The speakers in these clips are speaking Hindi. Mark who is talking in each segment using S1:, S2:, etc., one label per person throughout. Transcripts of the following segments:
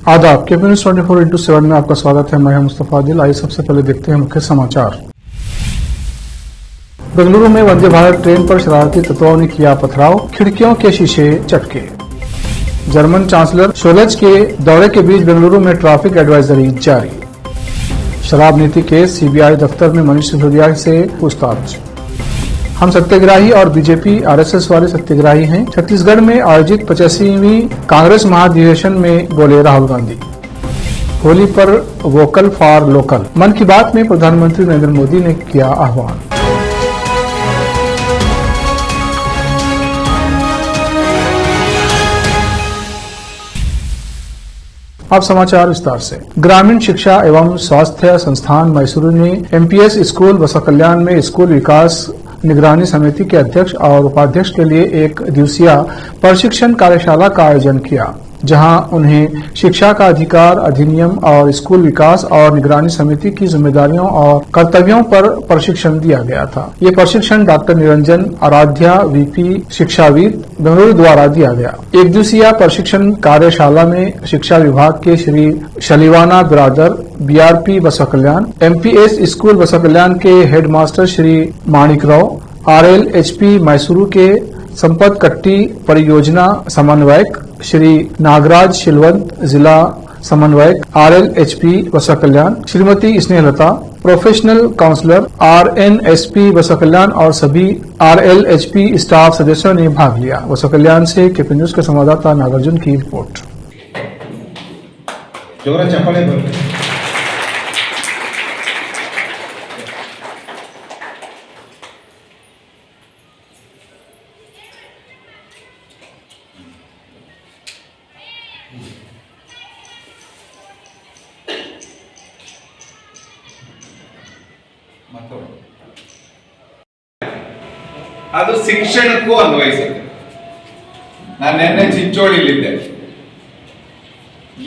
S1: आदाब, केपी न्यूज 24x7 में आपका स्वागत है। मैं मुस्तफा आदिल। आइए सबसे पहले देखते हैं मुख्य समाचार। बेंगलुरु में वंदे भारत ट्रेन पर शरारती तत्वों ने किया पथराव, खिड़कियों के शीशे चटके। जर्मन चांसलर शोलेज के दौरे के बीच बेंगलुरु में ट्रैफिक एडवाइजरी जारी। शराब नीति केस, सीबीआई दफ्तर में मनीष सिसोदिया से पूछताछ। हम सत्याग्रही और बीजेपी आरएसएस वाले सत्याग्रही हैं। छत्तीसगढ़ में आयोजित 85वीं कांग्रेस महाधिवेशन में बोले राहुल गांधी। होली पर वोकल फॉर लोकल, मन की बात में प्रधानमंत्री नरेंद्र मोदी ने किया आह्वान। अब समाचार विस्तार से। ग्रामीण शिक्षा एवं स्वास्थ्य संस्थान मैसूरू ने एमपीएस स्कूल बसवा कल्याण में स्कूल विकास निगरानी समिति के अध्यक्ष और उपाध्यक्ष के लिए एक दिवसीय प्रशिक्षण कार्यशाला का आयोजन किया, जहां उन्हें शिक्षा का अधिकार अधिनियम और स्कूल विकास और निगरानी समिति की जिम्मेदारियों और कर्तव्यों पर प्रशिक्षण दिया गया था। ये प्रशिक्षण डॉक्टर निरंजन आराध्या, वीपी शिक्षाविद, बेंगलुरु द्वारा दिया गया। एक दिवसीय प्रशिक्षण कार्यशाला में शिक्षा विभाग के श्री शलिवाना बिरादर, बीआरपी बसवा कल्याण, एमपीएस स्कूल बसवा कल्याण के हेडमास्टर श्री माणिक राव, आरएलएचपी मैसूरू के संपत कट्टी परियोजना समन्वयक श्री नागराज शिलवंत, जिला समन्वयक आरएलएचपी बसवा कल्याण श्रीमती स्नेहलता, प्रोफेशनल काउंसलर आरएनएसपी बसवा कल्याण और सभी आरएलएचपी स्टाफ सदस्यों ने भाग लिया। बसवा कल्याण से केपी न्यूज के संवाददाता नागार्जुन की रिपोर्ट।
S2: ಅದು ಶಿಕ್ಷಣಕ್ಕೂ ಅನ್ವಯಿಸುತ್ತೆ. ನಾನು ನಿನ್ನೆ ಚಿಂಚೋಳಿಲಿದ್ದೆ.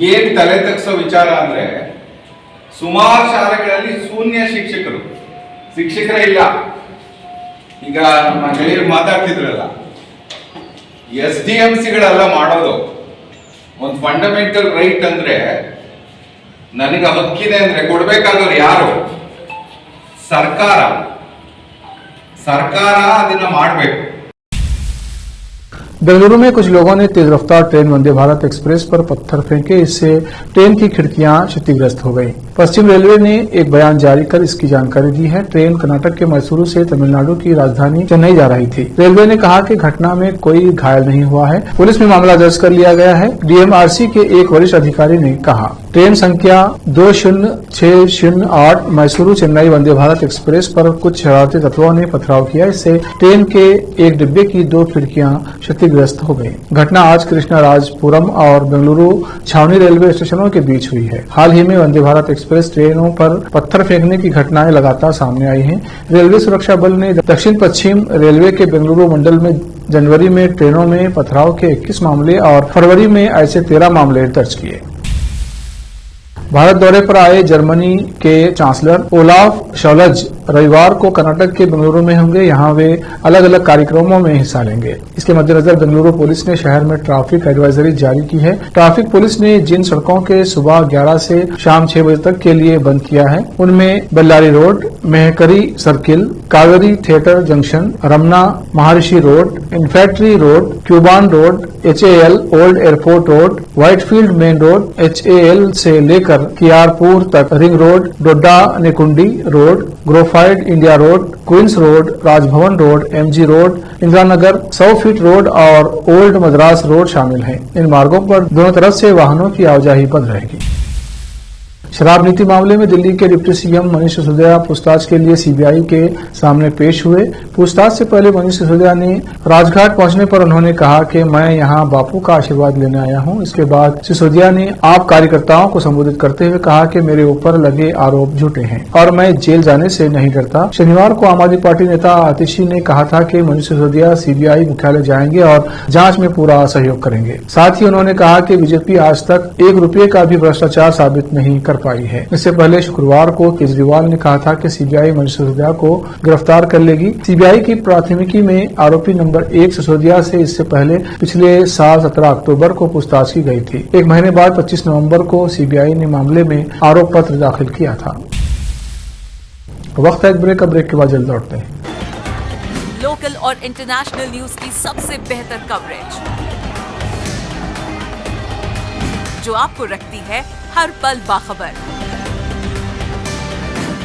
S2: ಏನ್ ತಲೆ ತಗ್ಸೋ ವಿಚಾರ ಅಂದ್ರೆ, ಸುಮಾರು ಶಾಲೆಗಳಲ್ಲಿ ಶೂನ್ಯ ಶಿಕ್ಷಕರೇ ಇಲ್ಲ. ಈಗ ನಮ್ಮ ಗೆಳೆಯರು ಮಾತಾಡ್ತಿದ್ರಲ್ಲ, SDMCಗಳೆಲ್ಲ ಮಾಡೋದು ಒಂದು ಫಂಡಮೆಂಟಲ್ ರೈಟ್ ಅಂದ್ರೆ, ನನಗೆ ಹಕ್ಕಿದೆ ಅಂದ್ರೆ ಕೊಡ್ಬೇಕಾದವ್ರು ಯಾರು? सरकार ಅದನ್ನ ಮಾಡಬೇಕು।
S1: बेंगलुरु में कुछ लोगों ने तेज रफ्तार ट्रेन वंदे भारत एक्सप्रेस पर पत्थर फेंके, इससे ट्रेन की खिड़कियां क्षतिग्रस्त हो गईं। पश्चिम रेलवे ने एक बयान जारी कर इसकी जानकारी दी है। ट्रेन कर्नाटक के मैसूरू से तमिलनाडु की राजधानी चेन्नई जा रही थी। रेलवे ने कहा कि घटना में कोई घायल नहीं हुआ है। पुलिस में मामला दर्ज कर लिया गया है। डीएमआरसी के एक वरिष्ठ अधिकारी ने कहा, ट्रेन संख्या 20608 मैसूरू चेन्नई वंदे भारत एक्सप्रेस पर कुछ शरारती तत्वों ने पथराव किया, इससे ट्रेन के एक डिब्बे की 2 खिड़कियां क्षतिग्रस्त हो गई। घटना आज कृष्णराजपुरम और बेंगलुरु छावनी रेलवे स्टेशनों के बीच हुई है। हाल ही में वंदे भारत एक्सप्रेस ट्रेनों पर पत्थर फेंकने की घटनाएं लगातार सामने आई हैं। रेलवे सुरक्षा बल ने दक्षिण पश्चिम रेलवे के बेंगलुरु मंडल में जनवरी में ट्रेनों में पथराव के 21 मामले और फरवरी में ऐसे 13 मामले दर्ज किए। भारत दौरे पर आए जर्मनी के चांसलर ओलाफ शोलेज रविवार को कर्नाटक के बेंगलुरु में होंगे। यहां वे अलग अलग कार्यक्रमों में हिस्सा लेंगे। इसके मद्देनजर बेंगलुरु पुलिस ने शहर में ट्रैफिक एडवाइजरी जारी की है। ट्रैफिक पुलिस ने जिन सड़कों के सुबह 11 से शाम 6 बजे तक के लिए बंद किया है, उनमें Bellary road, Mekhri circle, Kaveri theatre junction, Ramana Maharshi road, infantry road, Cubbon road, HAL old airport road, Whitefield main road, HAL से लेकर कियारपुर तक ring road, Doddanekundi road, ग्रोफाइड India road, Queens road, Raj Bhavan road, MG road, Indira Nagar, 100 feet road और ओल्ड मद्रास रोड शामिल हैं। इन मार्गों पर दोनों तरफ से वाहनों की आवाजाही बंद रहेगी। शराब नीति मामले में दिल्ली के डिप्टी सीएम मनीष सिसोदिया पूछताछ के लिए सीबीआई के सामने पेश हुए। पूछताछ से पहले मनीष सिसोदिया ने राजघाट पहुंचने पर उन्होंने कहा कि मैं यहां बापू का आशीर्वाद लेने आया हूं। इसके बाद सिसोदिया ने आप कार्यकर्ताओं को संबोधित करते हुए कहा कि मेरे ऊपर लगे आरोप झूठे हैं और मैं जेल जाने से नहीं डरता। शनिवार को आम आदमी पार्टी नेता आतिशी ने कहा था कि मनीष सिसोदिया सीबीआई मुख्यालय जाएंगे और जांच में पूरा सहयोग करेंगे। साथ ही उन्होंने कहा कि बीजेपी आज तक 1 रुपये का भी भ्रष्टाचार साबित नहीं कर कर पाई है। इससे पहले शुक्रवार को केजरीवाल ने कहा था कि सीबीआई मनीष सिसोदिया को गिरफ्तार कर लेगी। सीबीआई की प्राथमिकी में आरोपी नंबर 1 सिसोदिया से इससे पहले पिछले साल 17 अक्टूबर को पूछताछ की गई थी। एक महीने बाद 25 नवंबर को सीबीआई ने मामले में आरोप पत्र दाखिल किया था। वक्त है एक ब्रेक का, ब्रेक के बाद जल्द लौटते हैं।
S3: लोकल और इंटरनेशनल न्यूज की सबसे बेहतर कवरेज जो आपको रखती है हर पल बाखबर।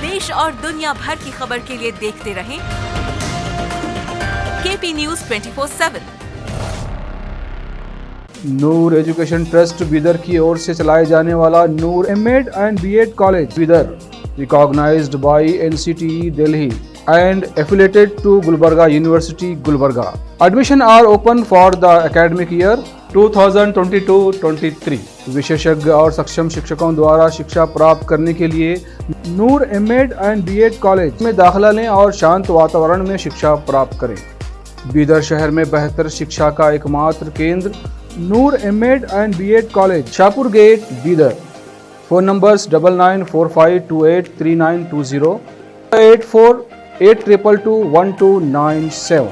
S3: देश और दुनिया भर की खबर के लिए देखते रहें KP news 24/7।
S1: Noor education trust Bidar की ओर से चलाए जाने वाला Noor MEd and BEd college Bidar, recognized by NCTE Delhi and affiliated to Gulbarga University, Gulbarga. Admission are open for the academic year 2022-23. विशेषज्ञ और सक्षम शिक्षकों द्वारा शिक्षा प्राप्त करने के लिए नूर एमएड एंड बीएड कॉलेज में दाखिला लें और शांत वातावरण में शिक्षा प्राप्त करें। बीदर शहर में बेहतर शिक्षा का एकमात्र केंद्र Noor MEd and BEd college, Shahpur gate, Bidar. Phone numbers 9945283920, 8482221297।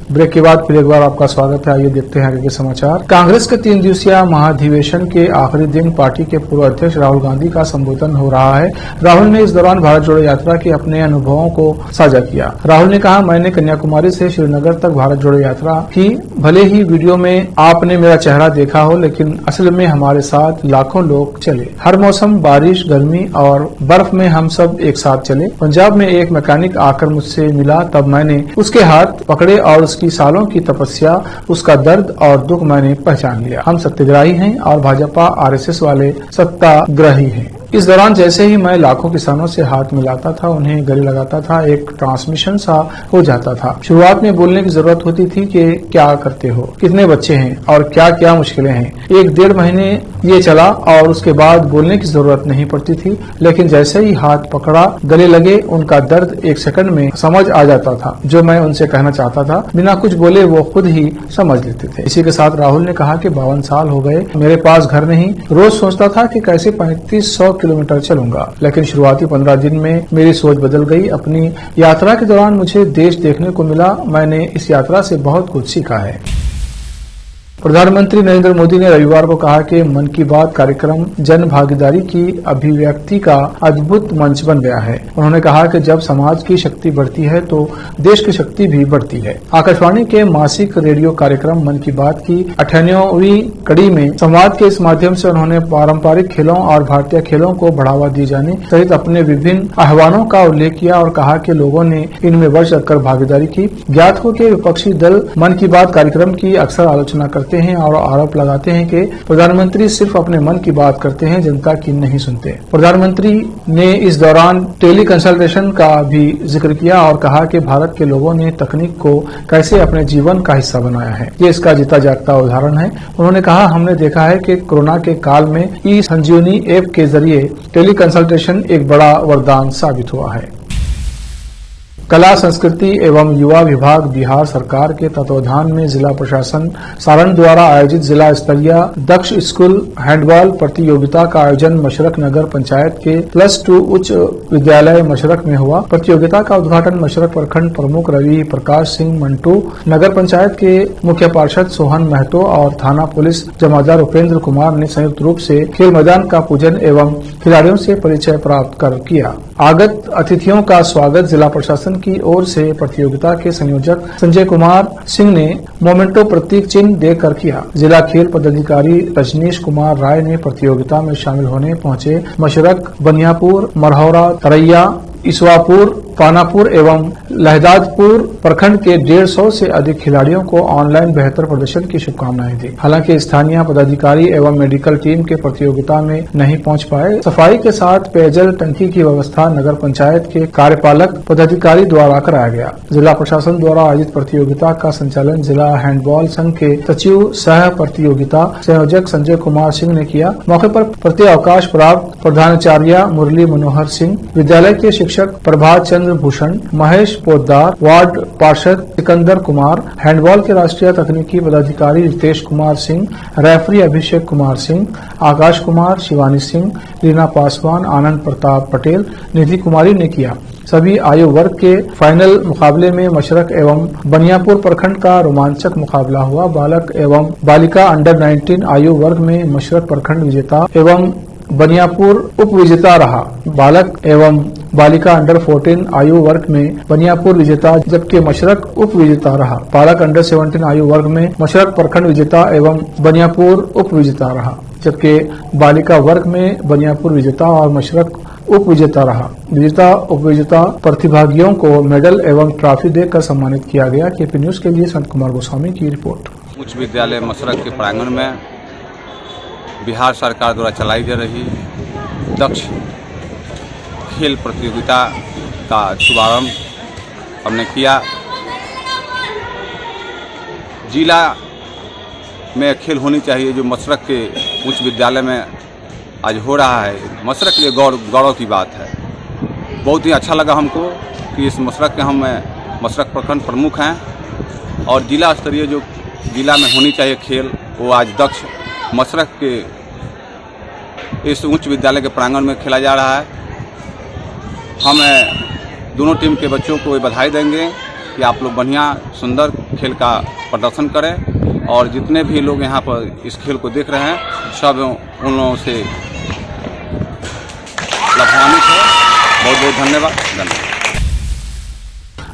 S1: Break के बाद फिर एक बार आपका स्वागत है। आइए देखते हैं आगे के समाचार। कांग्रेस के 3 दिवसीय महाधिवेशन के आखिरी दिन पार्टी के पूर्व अध्यक्ष राहुल गांधी का संबोधन हो रहा है। राहुल ने इस दौरान भारत जोड़ो यात्रा के अपने अनुभवों को साझा किया। राहुल ने कहा, मैंने कन्याकुमारी से श्रीनगर तक भारत जोड़ो यात्रा की। भले ही वीडियो में आपने मेरा चेहरा देखा हो, लेकिन असल में हमारे साथ लाखों लोग चले। हर मौसम, बारिश, गर्मी और बर्फ में हम सब एक साथ चले। पंजाब में एक मैकेनिक आकर मुझसे मिला, तब मैंने उसके हाथ पकड़े और उसकी सालों की तपस्या, उसका दर्द और दुख मैंने पहचान लिया। हम सत्याग्रही हैं और भाजपा आरएसएस वाले सत्ताग्रही हैं। इस दौरान जैसे ही मैं लाखों किसानों से हाथ मिलाता था, उन्हें गले लगाता था, एक ट्रांसमिशन सा हो जाता था। शुरुआत में बोलने की जरूरत होती थी कि क्या करते हो, कितने बच्चे हैं और क्या क्या मुश्किलें हैं। 1-1.5 महीने ये चला और उसके बाद बोलने की जरूरत नहीं पड़ती थी, लेकिन जैसे ही हाथ पकड़ा, गले लगे, उनका दर्द 1 सेकंड में समझ आ जाता था। जो मैं उनसे कहना चाहता था, बिना कुछ बोले वो खुद ही समझ लेते थे। इसी के साथ राहुल ने कहा कि 52 साल हो गए, मेरे पास घर नहीं। रोज सोचता था कि कैसे 3500 किलोमीटर चलूंगा, लेकिन शुरुआती 15 दिन में मेरी सोच बदल गई। अपनी यात्रा के दौरान मुझे देश देखने को मिला। मैंने इस यात्रा से बहुत कुछ सीखा है। प्रधानमंत्री नरेंद्र मोदी ने रविवार को कहा कि मन की बात कार्यक्रम जन भागीदारी की अभिव्यक्ति का अद्भुत मंच बन गया है। उन्होंने कहा कि जब समाज की शक्ति बढ़ती है तो देश की शक्ति भी बढ़ती है। आकाशवाणी के मासिक रेडियो कार्यक्रम मन की बात की 98वीं कड़ी में संवाद के इस माध्यम से उन्होंने पारंपरिक खेलों और भारतीय खेलों को बढ़ावा दिए जाने सहित अपने विभिन्न आह्वानों का उल्लेख किया और कहा कि लोगों ने इनमें बढ़ चढ़कर भागीदारी की। ज्ञात हो कि विपक्षी दल मन की बात कार्यक्रम की अक्सर आलोचना करते हैं और आरोप लगाते हैं कि प्रधानमंत्री सिर्फ अपने मन की बात करते हैं, जनता की नहीं सुनते। प्रधानमंत्री ने इस दौरान टेली कंसल्टेशन का भी जिक्र किया और कहा कि भारत के लोगों ने तकनीक को कैसे अपने जीवन का हिस्सा बनाया है। ये इसका जीता जागता उदाहरण है। उन्होंने कहा, हमने देखा है कि कोरोना के काल में ई संजीवनी ऐप के जरिए टेली कंसल्टेशन एक बड़ा वरदान साबित हुआ है। कला, संस्कृति एवं युवा विभाग बिहार सरकार के तत्वावधान में जिला प्रशासन सारण द्वारा आयोजित जिला स्तरीय दक्ष स्कूल हैंडबॉल प्रतियोगिता का आयोजन मशरक नगर पंचायत के +2 उच्च विद्यालय मशरक में हुआ। प्रतियोगिता का उद्घाटन मशरक प्रखंड प्रमुख रवि प्रकाश सिंह मंटू, नगर पंचायत के मुख्य पार्षद सोहन महतो और थाना पुलिस जमादार उपेंद्र कुमार ने संयुक्त रूप से खेल मैदान का पूजन एवं खिलाड़ियों से परिचय प्राप्त कर किया। आगत अतिथियों का स्वागत जिला प्रशासन की ओर से प्रतियोगिता के संयोजक संजय कुमार सिंह ने मोमेंटो प्रतीक चिन्ह देकर किया। जिला खेल पदाधिकारी रजनीश कुमार राय ने प्रतियोगिता में शामिल होने पहुंचे मशरक, बनियापुर, मरहौरा, तरैया, इसवापुर, पानापुर एवं लहदादपुर प्रखंड के 150 से अधिक खिलाड़ियों को ऑनलाइन बेहतर प्रदर्शन की शुभकामनाएं दी। हालांकि स्थानीय पदाधिकारी एवं मेडिकल टीम के प्रतियोगिता में नहीं पहुंच पाए। सफाई के साथ पेयजल टंकी की व्यवस्था नगर पंचायत के कार्यपालक पदाधिकारी द्वारा कराया गया। जिला प्रशासन द्वारा आयोजित प्रतियोगिता का संचालन जिला हैंडबॉल संघ के सचिव सह प्रतियोगिता संयोजक संजय कुमार सिंह ने किया। मौके पर प्रति अवकाश प्राप्त प्रधानाचार्य मुरली मनोहर सिंह, विद्यालय के शिक्षक प्रभात चंद्र जितेंद्र भूषण, महेश पोद्दार, वार्ड पार्षद सिकंदर कुमार, हैंडबॉल के राष्ट्रीय तकनीकी पदाधिकारी रितेश कुमार सिंह, रेफरी अभिषेक कुमार सिंह, आकाश कुमार, शिवानी सिंह, रीना पासवान, आनंद प्रताप पटेल, निधि कुमारी ने किया। सभी आयु वर्ग के फाइनल मुकाबले में मशरक एवं बनियापुर प्रखंड का रोमांचक मुकाबला हुआ। बालक एवं बालिका अंडर 19 आयु वर्ग में मशरक प्रखंड विजेता एवं बनियापुर उप विजेता रहा। बालक एवं बालिका अंडर 14 आयु वर्ग में बनियापुर विजेता जबकि मशरक उप विजेता रहा। बालक अंडर 17 आयु वर्ग में मशरक प्रखंड विजेता एवं बनियापुर उप विजेता रहा, जबकि बालिका वर्ग में बनियापुर विजेता और मशरक उप विजेता रहा। विजेता उप विजेता प्रतिभागियों को मेडल एवं ट्रॉफी देकर सम्मानित किया गया। केपी न्यूज के लिए संत कुमार गोस्वामी की रिपोर्ट।
S4: उच्च विद्यालय मशरक के प्रांगण में बिहार सरकार द्वारा चलाई जा रही दक्ष खेल प्रतियोगिता का शुभारंभ हमने किया। जिला में खेल होनी चाहिए जो मशरक के उच्च विद्यालय में आज हो रहा है, मशरक के लिए गौरव की बात है। बहुत ही अच्छा लगा हमको कि इस मशरक के हम मशरक प्रखंड प्रमुख हैं और जिला स्तरीय जो जिला में होनी चाहिए खेल वो आज दक्ष मशरक के इस उच्च विद्यालय के प्रांगण में खेला जा रहा है। हम दोनों टीम के बच्चों को बधाई देंगे कि आप लोग बढ़िया सुंदर खेल का प्रदर्शन करें और जितने भी लोग यहाँ पर इस खेल को देख रहे हैं सब उन लोगों से लाभान्वित है। बहुत बहुत धन्यवाद।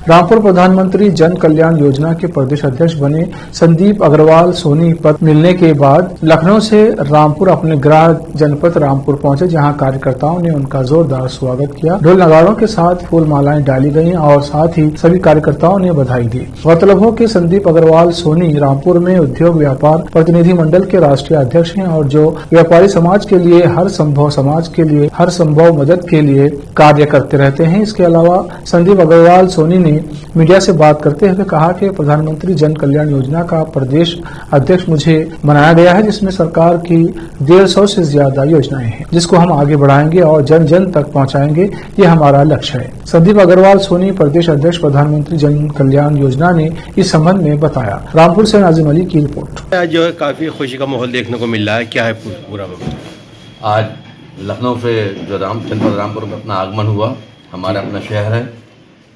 S1: रामपुर प्रधानमंत्री जन कल्याण योजना के प्रदेश अध्यक्ष बने संदीप अग्रवाल सोनी पद मिलने के बाद लखनऊ से रामपुर अपने गृह जनपद रामपुर पहुंचे, जहां कार्यकर्ताओं ने उनका जोरदार स्वागत किया। ढोल नगाड़ों के साथ फूल मालाएं डाली गईं और साथ ही सभी कार्यकर्ताओं ने बधाई दी। गौरतलब हो कि संदीप अग्रवाल सोनी रामपुर में उद्योग व्यापार प्रतिनिधि मंडल के राष्ट्रीय अध्यक्ष हैं और जो व्यापारी समाज के लिए हर संभव मदद के लिए कार्य करते रहते हैं। इसके अलावा संदीप अग्रवाल सोनी ने मीडिया से बात करते हुए कहा कि प्रधानमंत्री जन कल्याण योजना का प्रदेश अध्यक्ष मुझे बनाया गया है, जिसमें सरकार की 150 से ज्यादा योजनाएं हैं, जिसको हम आगे बढ़ाएंगे और जन जन तक पहुंचाएंगे। ये हमारा लक्ष्य है। संदीप अग्रवाल सोनी प्रदेश अध्यक्ष प्रधानमंत्री जन कल्याण योजना ने इस संबंध में बताया। रामपुर से नाजिम अली की रिपोर्ट।
S5: आज जो है काफी खुशी का माहौल देखने को मिल रहा है। क्या है पूरा मामला?
S6: आज लखनऊ से जो जनपद रामपुर में अपना आगमन हुआ, हमारा अपना शहर है।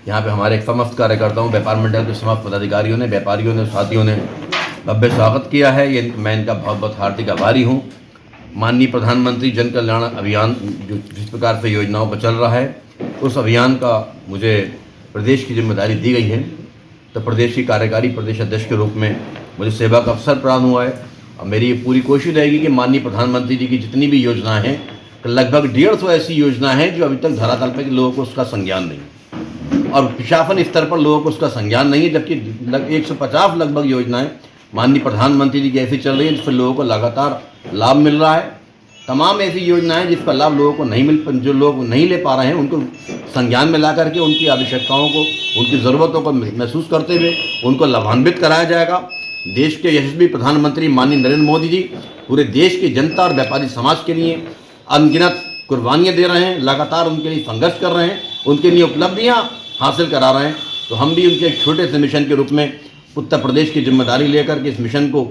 S6: यहाँ पे हमारे समस्त कार्यकर्ताओं, व्यापार मंडल के समस्त पदाधिकारियों ने, व्यापारियों ने, साथियों ने भव्य स्वागत किया है। ये मैं इनका बहुत बहुत हार्दिक आभारी हूँ। माननीय प्रधानमंत्री जन कल्याण अभियान जो जिस प्रकार से योजनाओं पर चल रहा है, उस अभियान का मुझे प्रदेश की जिम्मेदारी दी गई है। तो प्रदेश की कार्यकारी प्रदेश अध्यक्ष के रूप में मुझे सेवा का अवसर प्राप्त हुआ है और मेरी ये पूरी कोशिश रहेगी कि माननीय प्रधानमंत्री जी की जितनी भी योजनाएँ हैं, लगभग 150 ऐसी योजनाएँ हैं जो अभी तक धरातल पर लोगों को उसका संज्ञान नहीं और प्रशासन स्तर पर लोगों को उसका संज्ञान नहीं है, जबकि 150 लगभग योजनाएं माननीय प्रधानमंत्री जी की ऐसी चल रही है जिससे लोगों को लगातार लाभ मिल रहा है। तमाम ऐसी योजनाएं जिसका लाभ लोगों को नहीं जो लोग नहीं ले पा रहे हैं, उनको संज्ञान में ला करके उनकी आवश्यकताओं को, उनकी ज़रूरतों को महसूस करते हुए उनको लाभान्वित कराया जाएगा। देश के यशस्वी प्रधानमंत्री माननीय नरेंद्र मोदी जी पूरे देश की जनता और व्यापारी समाज के लिए अनगिनत कुर्बानियाँ दे रहे हैं, लगातार उनके लिए संघर्ष कर रहे हैं, उनके लिए उपलब्धियाँ हासिल करा रहे हैं। तो हम भी उनके एक छोटे से मिशन के रूप में उत्तर प्रदेश की जिम्मेदारी लेकर के इस मिशन को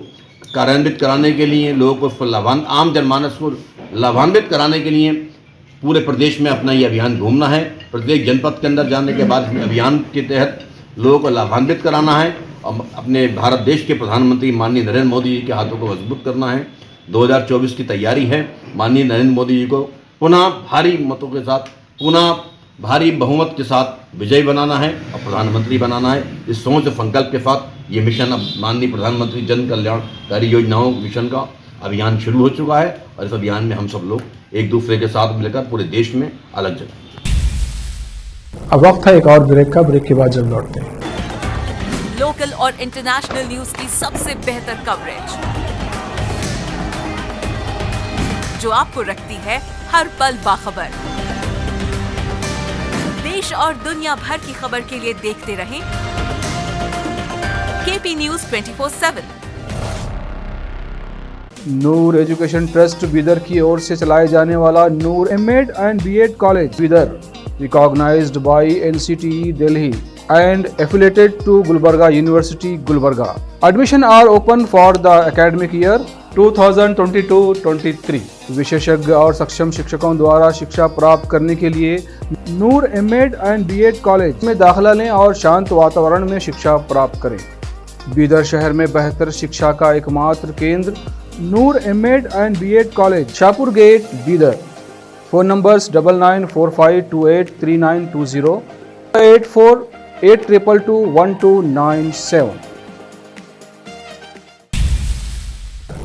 S6: कार्यान्वित कराने के लिए, लोगों को उसको आम जनमानस को लाभान्वित कराने के लिए पूरे प्रदेश में अपना ये अभियान घूमना है। प्रत्येक जनपद के अंदर जाने के बाद अभियान के तहत लोगों को लाभान्वित कराना है और अपने भारत देश के प्रधानमंत्री माननीय नरेंद्र मोदी जी के हाथों को मजबूत करना है। 2024 की तैयारी है। माननीय नरेंद्र मोदी जी को पुनः भारी मतों के साथ, पुनः भारी बहुमत के साथ विजयी बनाना है और प्रधानमंत्री बनाना है। इस सोच और संकल्प के साथ ये मिशन अब माननीय प्रधानमंत्री जन कल्याणकारी योजनाओं मिशन का अभियान शुरू हो चुका है और इस अभियान में हम सब लोग एक दूसरे के साथ मिलकर पूरे देश में अलग जगह।
S1: अब वक्त है एक और ब्रेक का। ब्रेक के बाद जब लौटते हैं,
S3: लोकल और इंटरनेशनल न्यूज की सबसे बेहतर कवरेज जो आपको रखती है हर पल बाखबर। देश और दुनिया भर की खबर के लिए देखते रहें KP news 24/7।
S7: Noor education trust Bidar की ओर से चलाए जाने वाला Noor MEd and BEd college Bidar
S1: recognized by NCTE Delhi and affiliated to Gulbarga University, Gulbarga. Admission are open for the academic year 2022-23. विशेषज्ञ और सक्षम शिक्षकों द्वारा शिक्षा प्राप्त करने के लिए नूर एमएड एंड बीएड कॉलेज में दाखिला लें और शांत वातावरण में शिक्षा प्राप्त करें। बीदर शहर में बेहतर शिक्षा का एकमात्र केंद्र Noor MEd and BEd college, Shahpur gate, Bidar. Phone numbers 9945283920, 8482221297।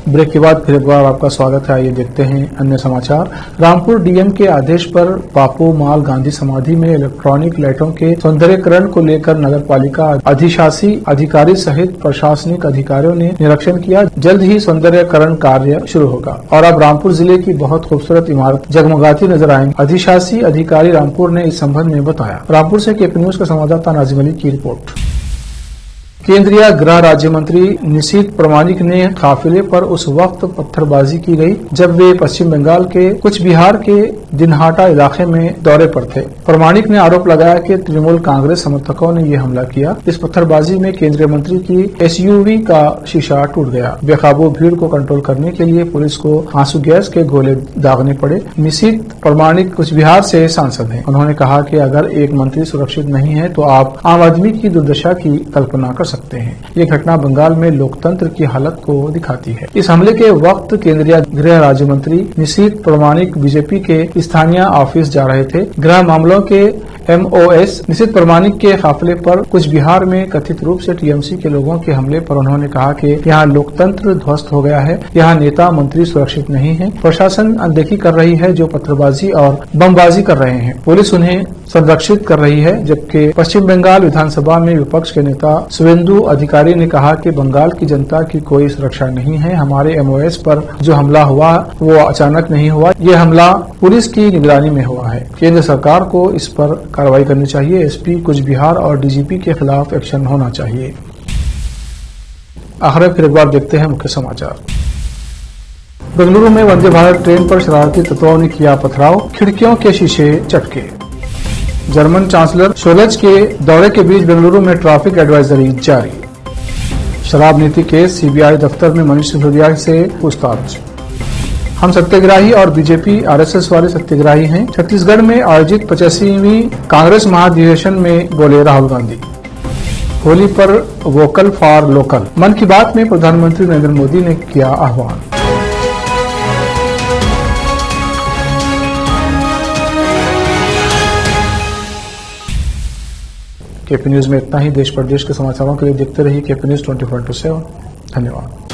S1: Break के बाद फिर एक बार आपका स्वागत है। आइए देखते हैं अन्य समाचार। रामपुर डीएम के आदेश पर पापू माल गांधी समाधि में इलेक्ट्रॉनिक लाइटों के सौंदर्यकरण को लेकर नगर पालिका अधिशासी अधिकारी सहित प्रशासनिक अधिकारियों ने निरीक्षण किया। जल्द ही सौंदर्यकरण कार्य शुरू होगा और अब रामपुर जिले की बहुत खूबसूरत इमारत जगमगाती नजर आएंगी। अधिशासी अधिकारी रामपुर ने इस संबंध में बताया। रामपुर से केपी न्यूज का संवाददाता नाजिम अली की रिपोर्ट। केंद्रीय गृह राज्य मंत्री निशीथ प्रामाणिक ने काफिले पर उस वक्त पत्थरबाजी की गई जब वे पश्चिम बंगाल के कुछ बिहार के दिनहाटा इलाके में दौरे पर थे। प्रामाणिक ने आरोप लगाया कि तृणमूल कांग्रेस समर्थकों ने ये हमला किया। इस पत्थरबाजी में केंद्रीय मंत्री की एसयूवी का शीशा टूट गया। बेकाबू भीड़ को कंट्रोल करने के लिए पुलिस को आंसू गैस के गोले दागने पड़े। निशीथ प्रामाणिक कुछ बिहार से सांसद हैं। उन्होंने कहा कि अगर एक मंत्री सुरक्षित नहीं है तो आप आम आदमी की दुर्दशा की कल्पना कर सकते हैं। ये घटना बंगाल में लोकतंत्र की हालत को दिखाती है। इस हमले के वक्त केंद्रीय गृह राज्य मंत्री निशीथ प्रामाणिक बीजेपी के स्थानीय ऑफिस जा रहे थे। गृह मामलों के एमओएस निशीथ प्रामाणिक के काफिले पर कुछ बिहार में कथित रूप से टीएमसी के लोगों के हमले पर उन्होंने कहा कि यहाँ लोकतंत्र ध्वस्त हो गया है। यहाँ नेता मंत्री सुरक्षित नहीं है। प्रशासन अनदेखी कर रही है जो पत्थरबाजी और बमबाजी कर रहे हैं। पुलिस उन्हें संरक्षित कर रही है। जबकि पश्चिम बंगाल विधानसभा में विपक्ष के नेता शुवेंदु अधिकारी ने कहा कि बंगाल की जनता की कोई सुरक्षा नहीं है। हमारे एमओएस पर जो हमला हुआ वो अचानक नहीं हुआ। ये हमला पुलिस की निगरानी में हुआ है। केंद्र सरकार को इस पर कार्रवाई करनी चाहिए। एसपी कुछ बिहार और डीजीपी के खिलाफ एक्शन होना चाहिए। आखिर फिर एक बार देखते हैं मुख्य समाचार। बेंगलुरु में वंदे भारत ट्रेन पर शरारती तत्वों ने किया पथराव, खिड़कियों के शीशे चटके। जर्मन चांसलर शोलेज के दौरे के बीच बेंगलुरु में ट्रैफिक एडवाइजरी जारी। शराब नीति केस, सीबीआई दफ्तर में मनीष सिसोदिया से पूछताछ। हम सत्याग्रही और बीजेपी आरएसएस वाले सत्याग्रही हैं। छत्तीसगढ़ में आयोजित 85वीं कांग्रेस महाधिवेशन में बोले राहुल गांधी। होली पर वोकल फॉर लोकल, मन की बात में प्रधानमंत्री नरेंद्र मोदी ने किया आह्वान। केपी न्यूज में इतना ही। देश प्रदेश के समाचारों के लिए देखते रहिए केपी न्यूज 24/7। धन्यवाद।